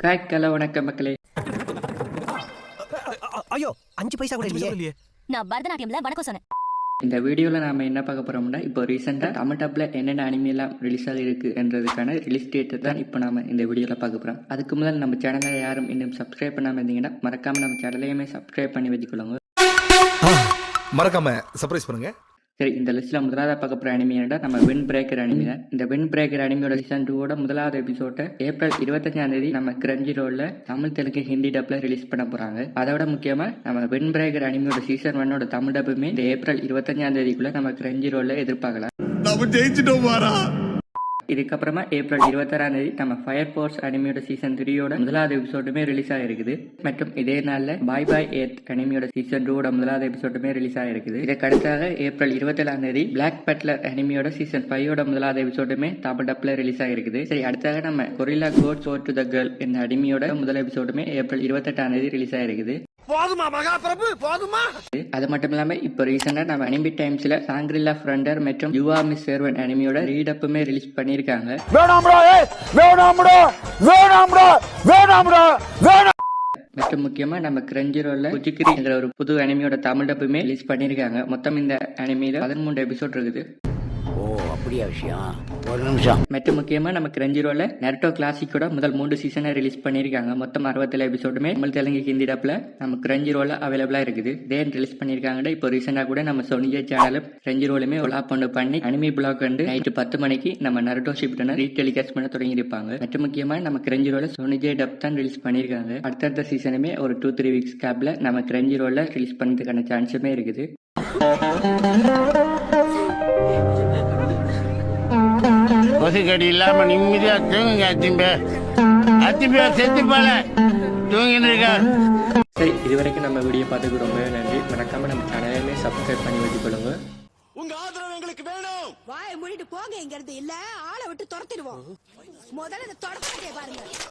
Hello வணக்கம் மக்களே. ஐயோ 5 பைசா கூட இல்லையே. நான் பரதநாட்டியம்ல வணக்கம் சொன்னேன். இந்த வீடியோவில் நாம என்ன பார்க்க போறோம்னா, இப்போ ரீசெண்டாக தமிழ் டப்ல என்னென்ன அனிமே எல்லாம் ரிலீஸ் ஆகிருக்கு என்றதுக்கான ரிலீஸ் டேட் தான் இப்போ நாம இந்த வீடியோவில் பார்க்க போறோம். அதுக்கு முதல் நம்ம சேனலை யாரும் இன்னும் சப்ஸ்கிரைப் பண்ணாம இருந்தீங்கன்னா மறக்காம நம்ம சேனலையுமே சப்ஸ்கிரைப் பண்ணி வச்சுக்கொள்ளுங்க. மறக்காம சர்ப்ரைஸ் பண்ணுங்க. சரி, இந்த லிஸ்ட்ல முதலாவது பார்க்க போற அனிமையா நம்ம வின் பிரேக்கர் அனிமி தான். இந்த வின் பிரேக்கர் அனிமியோட சீசன் 2 முதலாவது எபிசோட ஏப்ரல் 25 நம்ம கிரன்ச்சி ரோல்ல தமிழ் தெலுங்கு ஹிந்தி டப்ல ரிலீஸ் பண்ண போறாங்க. அதோட முக்கியமா நம்ம வின் பிரேக்கர் அனிமியோட சீசன் 1 தமிழ் டப்புமே இந்த ஏப்ரல் 25 நம்ம கிரன்ச்சி ரோல்ல எதிர்பார்க்கலாம். இதுக்கப்புறமா ஏப்ரல் 26 நம்ம ஃபயர் ஃபோர்ஸ் அனிமியோட சீசன் 3 முதலாவது எபிசோடுமே ரிலீஸ் ஆகிருக்குது. மற்றும் இதே நாள்ல பாய் பாய் எர்த் அனிமியோட சீசன் 2 முதலாவது எபிசோடுமே ரிலீஸ் ஆகிருக்குது. இதுக்கு அடுத்தாக ஏப்ரல் 27 பிளாக் பட்லர் அனிமியோட சீசன் 5 முதலாவது எபிசோடுமே தமிழ் டப்ல ரிலீஸ் ஆகிருக்குது. சரி, அடுத்தாக நம்ம gorilla god's or to the girl என்ற அனிமியோட முதல் எபிசோடுமே ஏப்ரல் 28 ரிலீஸ் ஆகிருக்குது. போதுமா மகாபிரபு போதுமா. அது மட்டும் இல்லாம இப்போ ரீசெண்டா நம்ம அனிமி டைம்ஸ்ல சாங்கிரில்லா ஃப்ரண்டர் மற்றும் யூ ஆர் மிஸ் சர்வன் அனிமியோட ரீடப்புமே ரிலீஸ் பண்ணிருக்காங்க. மற்றும் முக்கியமா நம்ம கிரன்ச்சி ரோல்ல குச்சிக்கிரி என்ற ஒரு புது அனிமியோட தமிழ் டப்புமே ரிலீஸ் பண்ணிருக்காங்க. மொத்தம் இந்த அனிமியில 13 எபிசோட் இருக்குது. அப்படியா விஷயம்? ஒரு நிமிஷம். மற்றும் முக்கியமா நம்ம கிரன்ச்சி ரோல்ல நருட்டோ கிளாசிக்கோட முதல் 3 சீசனை ரிலீஸ் பண்ணிருக்காங்க. மொத்தம் 67 எபிசோடுமே தமிழ் தெலுங்கு ஹிந்தி டப்ல நம்ம கிரன்ச்சி ரோல்ல அவைலபிளா இருக்குது. தேன் ரிலீஸ் பண்ணிருக்காங்க. இப்போ ரீசெண்டா கூட நம்ம சோனிஜே சேனலும் கிரன்ச்சி ரோலுமே கொலாப் பண்ணி அனிமி பிளாக் வந்து நைட்டு 10 மணிக்கு நம்ம நருட்டோ ஷிப்டனை ரீடெலிகாஸ்ட் பண்ண தொடங்கி இருப்பாங்க. மற்றும் முக்கியமா நம்ம கிரன்ச்சி ரோல்ல சோனிஜே டப் தான் ரிலீஸ் பண்ணிருக்காங்க. அடுத்தடுத்த சீசனுமே ஒரு 2-3 வீக்ஸ் கேப்ல நம்ம கிரன்ச்சி ரோல்ல ரிலீஸ் பண்ணதுக்கான சான்ஸுமே இருக்குது. கொசுக்கடி இல்லாம நிம்மதியா தூங்குங்க. அத்திம்பே செத்து போல தூங்கிட்டு இருக்கார். சரி, இதுவரைக்கும் நம்ம வீடியோ பார்த்துக்கு ரொம்பவே நன்றி. மறக்காம நம்ம சேனலையுமே சப்ஸ்கிரைப் பண்ணி வச்சுக்கொள்ளுங்க. உங்க ஆதரவு எங்களுக்கு வேணும். வாயை மூடிட்டு போங்க, இங்க இருந்து இல்ல ஆளை விட்டு துரத்திடுவோம். முதல்ல இந்த தொடப்பத்தையே பாருங்க.